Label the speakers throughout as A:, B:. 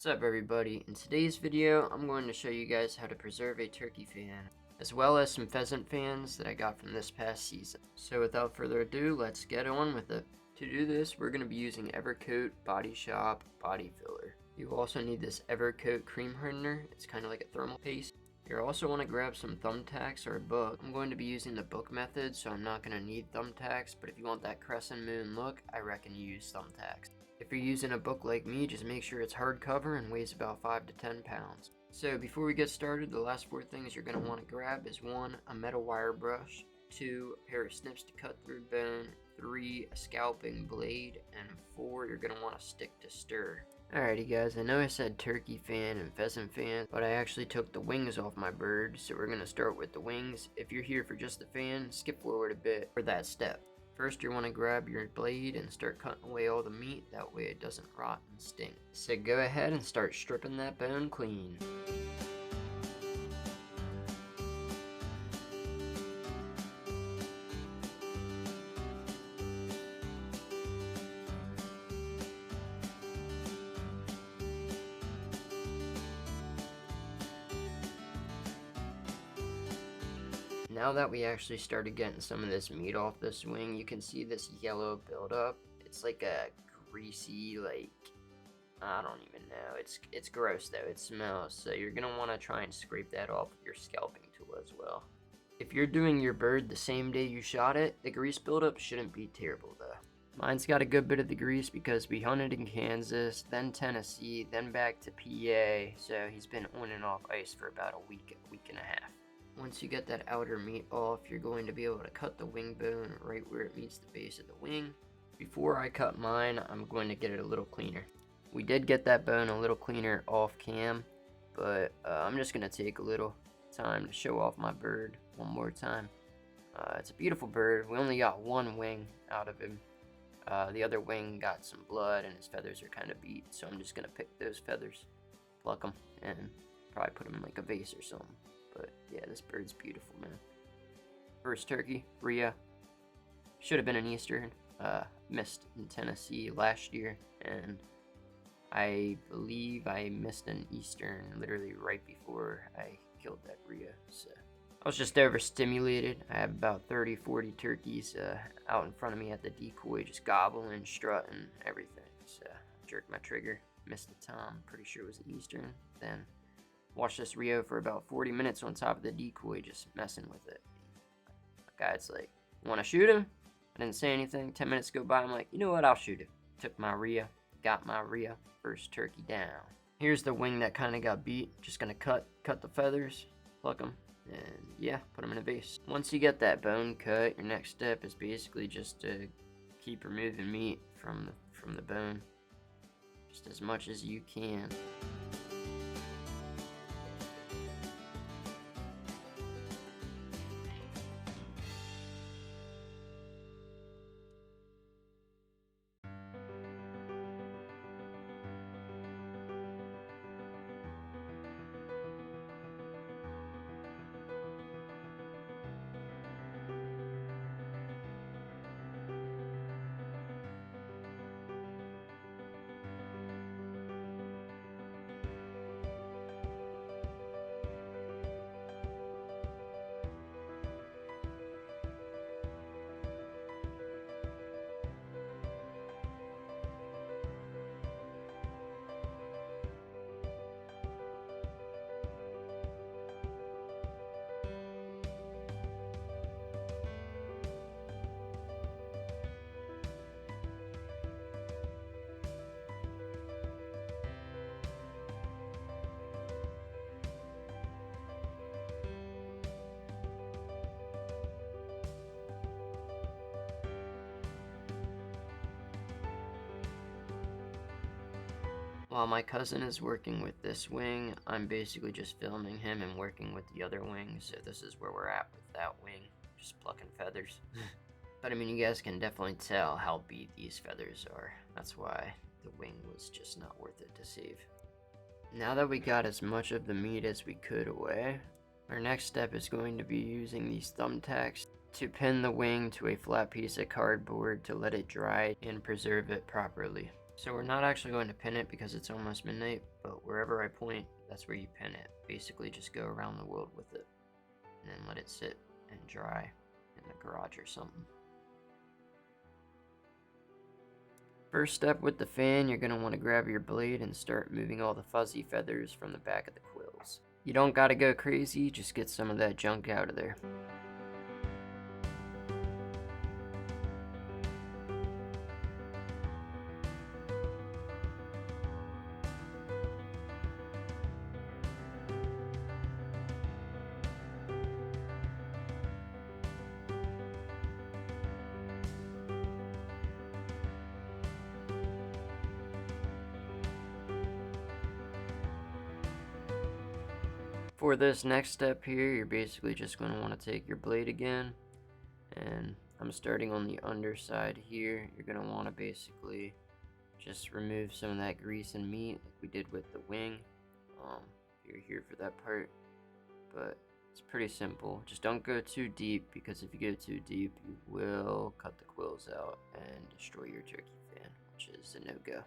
A: What's up everybody? In today's video, I'm going to show you guys how to preserve a turkey fan, as well as some pheasant fans that I got from this past season. So without further ado, let's get on with it. To do this, we're going to be using Evercoat Body Shop Body Filler. You also need this Evercoat cream hardener. It's kind of like a thermal paste. You also want to grab some thumbtacks or a book. I'm going to be using the book method, so I'm not going to need thumbtacks, but if you want that crescent moon look, I reckon you use thumbtacks. If you're using a book like me, just make sure it's hardcover and weighs about 5 to 10 pounds. So before we get started, the last 4 things you're going to want to grab is 1. A metal wire brush, 2. A pair of snips to cut through bone, 3. A scalping blade, and 4. You're going to want a stick to stir. Alrighty guys, I know I said turkey fan and pheasant fan, but I actually took the wings off my bird, so we're going to start with the wings. If you're here for just the fan, skip forward a bit for that step. First, you want to grab your blade and start cutting away all the meat, that way it doesn't rot and stink. So go ahead and start stripping that bone clean. Now that we actually started getting some of this meat off this wing, you can see this yellow buildup. It's like a greasy, I don't even know. It's gross though, it smells. So you're gonna wanna try and scrape that off with your scalping tool as well. If you're doing your bird the same day you shot it, the grease buildup shouldn't be terrible though. Mine's got a good bit of the grease because we hunted in Kansas, then Tennessee, then back to PA. So he's been on and off ice for about a week and a half. Once you get that outer meat off, you're going to be able to cut the wing bone right where it meets the base of the wing. Before I cut mine, I'm going to get it a little cleaner. We did get that bone a little cleaner off cam, but I'm just going to take a little time to show off my bird one more time. It's a beautiful bird. We only got one wing out of him. The other wing got some blood and his feathers are kind of beat, so I'm just going to pick those feathers, pluck them, and probably put them in like a vase or something. But yeah, this bird's beautiful, man. First turkey, Rhea. Should have been an Eastern. Missed in Tennessee last year, and I believe I missed an Eastern literally right before I killed that Rhea. So I was just overstimulated. I have about 30-40 turkeys out in front of me at the decoy, just gobbling, strutting, everything. So I jerked my trigger, missed the tom. Pretty sure it was an Eastern. Then watched this Rio for about 40 minutes on top of the decoy, just messing with it. The guy's like, "Want to shoot him?" I didn't say anything. 10 minutes go by, I'm like, you know what, I'll shoot him. Took my Rio, got my Rio, first turkey down. Here's the wing that kind of got beat. Just gonna cut the feathers, pluck them, and yeah, put them in a vase. Once you get that bone cut, your next step is basically just to keep removing meat from the bone, just as much as you can. While my cousin is working with this wing, I'm basically just filming him and working with the other wing, so this is where we're at with that wing, just plucking feathers. But I mean, you guys can definitely tell how beat these feathers are. That's why the wing was just not worth it to save. Now that we got as much of the meat as we could away, our next step is going to be using these thumbtacks to pin the wing to a flat piece of cardboard to let it dry and preserve it properly. So we're not actually going to pin it because it's almost midnight, but wherever I point, that's where you pin it. Basically just go around the world with it and then let it sit and dry in the garage or something. First step with the fan, you're going to want to grab your blade and start moving all the fuzzy feathers from the back of the quills. You don't got to go crazy, just get some of that junk out of there. For this next step here, you're basically just going to want to take your blade again, and I'm starting on the underside here. You're going to want to basically just remove some of that grease and meat like we did with the wing. You're here for that part, but it's pretty simple. Just don't go too deep, because if you go too deep, you will cut the quills out and destroy your turkey fan, which is a no-go.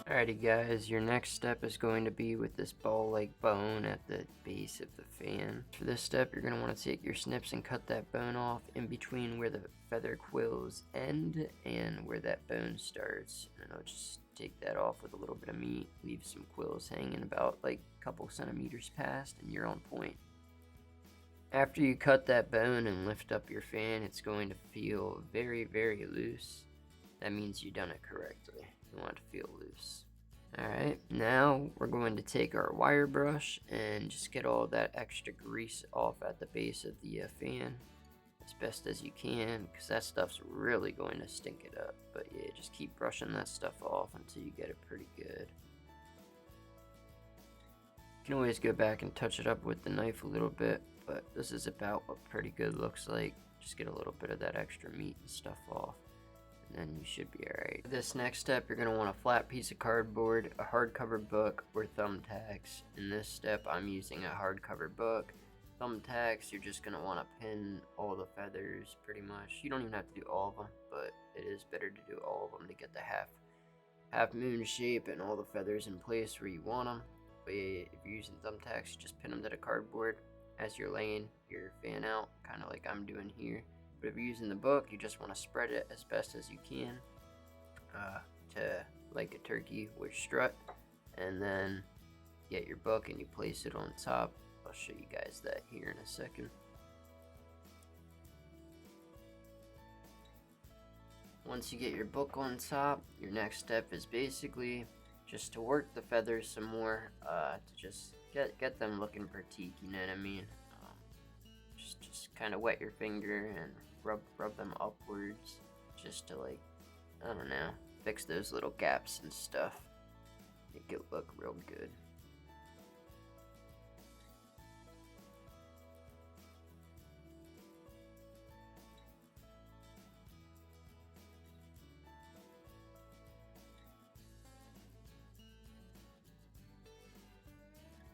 A: Alrighty guys, your next step is going to be with this ball-like bone at the base of the fan. For this step, you're going to want to take your snips and cut that bone off in between where the feather quills end and where that bone starts. And I'll just take that off with a little bit of meat, leave some quills hanging about like a couple centimeters past, and you're on point. After you cut that bone and lift up your fan, it's going to feel very, very loose. That means you've done it correctly. You want it to feel loose. Alright, now we're going to take our wire brush and just get all that extra grease off at the base of the fan as best as you can, because that stuff's really going to stink it up. But yeah, just keep brushing that stuff off until you get it pretty good. You can always go back and touch it up with the knife a little bit, but this is about what pretty good looks like. Just get a little bit of that extra meat and stuff off, and then you should be alright. For this next step, you're going to want a flat piece of cardboard, a hardcover book, or thumbtacks. In this step, I'm using a hardcover book. Thumbtacks, you're just going to want to pin all the feathers pretty much. You don't even have to do all of them, but it is better to do all of them to get the half moon shape and all the feathers in place where you want them. But yeah, if you're using thumbtacks, you just pin them to the cardboard as you're laying your fan out, kind of like I'm doing here. But if you're using the book, you just want to spread it as best as you can to like a turkey with strut, and then get your book and you place it on top. I'll show you guys that here in a second. Once you get your book on top, your next step is basically just to work the feathers some more, to just get them looking petite, you know what I mean? Just kind of wet your finger and rub them upwards, just to, like, I don't know, fix those little gaps and stuff, make it look real good.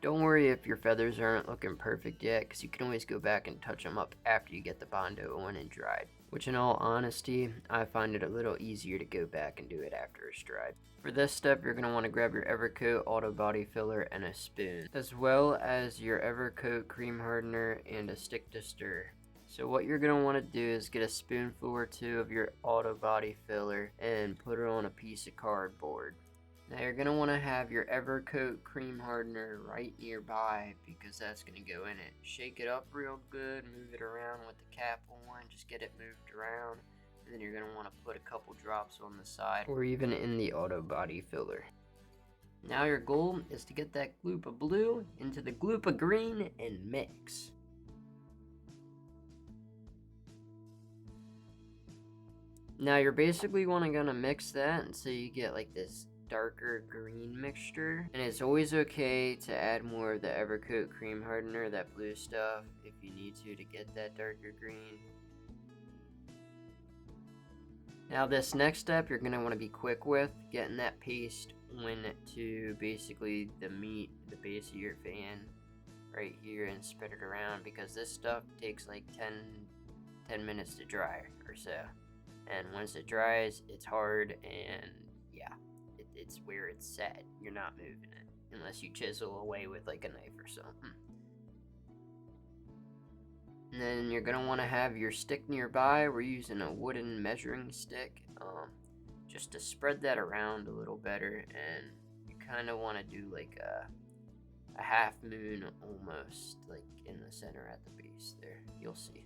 A: Don't worry if your feathers aren't looking perfect yet, because you can always go back and touch them up after you get the Bondo on and dried. Which in all honesty, I find it a little easier to go back and do it after it's dried. For this step, you're going to want to grab your Evercoat Auto Body Filler and a spoon, as well as your Evercoat Cream Hardener and a stick to stir. So what you're going to want to do is get a spoonful or two of your Auto Body Filler and put it on a piece of cardboard. Now you're going to want to have your Evercoat Cream Hardener right nearby, because that's going to go in it. Shake it up real good, move it around with the cap on, just get it moved around. And then you're going to want to put a couple drops on the side, or even in the Auto Body Filler. Now your goal is to get that gloop of blue into the gloop of green and mix. Now you're basically gonna mix that until you get like this darker green mixture, and it's always okay to add more of the Evercoat Cream Hardener, that blue stuff, if you need to get that darker green. Now this next step you're going to want to be quick with, getting that paste to basically the base of your fan right here, and spread it around, because this stuff takes like 10 minutes to dry or so. And once it dries, it's hard, and yeah, it's where it's set. You're not moving it unless you chisel away with like a knife or something. And then you're going to want to have your stick nearby. We're using a wooden measuring stick, just to spread that around a little better. And you kind of want to do like a half moon almost, like in the center at the base there. You'll see.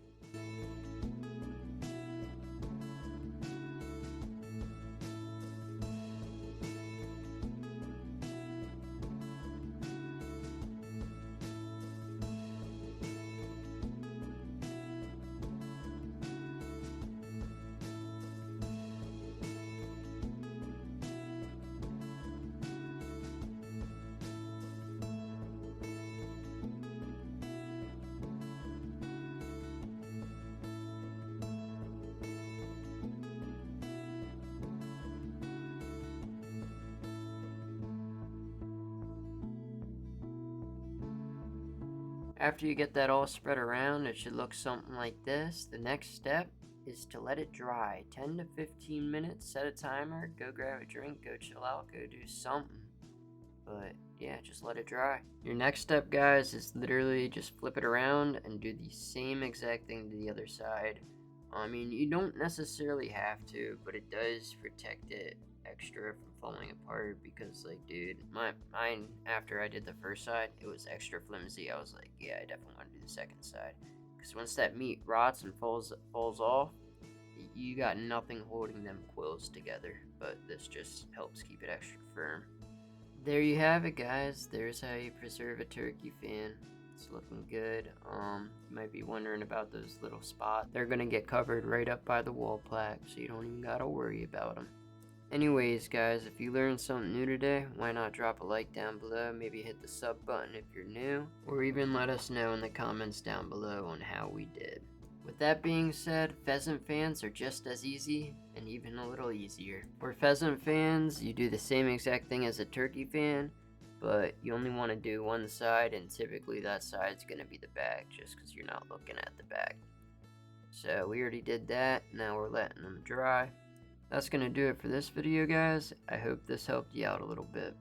A: After you get that all spread around, it should look something like this. The next step is to let it dry 10 to 15 minutes. Set a timer, go grab a drink, go chill out, go do something. But yeah, just let it dry. Your next step, guys, is literally just flip it around and do the same exact thing to the other side. I mean, you don't necessarily have to, but it does protect it extra from falling apart, because like, dude, mine after I did the first side, it was extra flimsy. I was like, yeah, I definitely want to do the second side, because once that meat rots and falls off, you got nothing holding them quills together. But this just helps keep it extra firm. There you have it, guys. There's how you preserve a turkey fan. It's looking good. You might be wondering about those little spots. They're gonna get covered right up by the wall plaque, so you don't even gotta worry about them. Anyways, guys, if you learned something new today, why not drop a like down below, maybe hit the sub button if you're new, or even let us know in the comments down below on how we did. With that being said, pheasant fans are just as easy, and even a little easier. For pheasant fans, you do the same exact thing as a turkey fan, but you only want to do one side, and typically that side's going to be the back, just because you're not looking at the back. So we already did that, now we're letting them dry. That's going to do it for this video, guys. I hope this helped you out a little bit.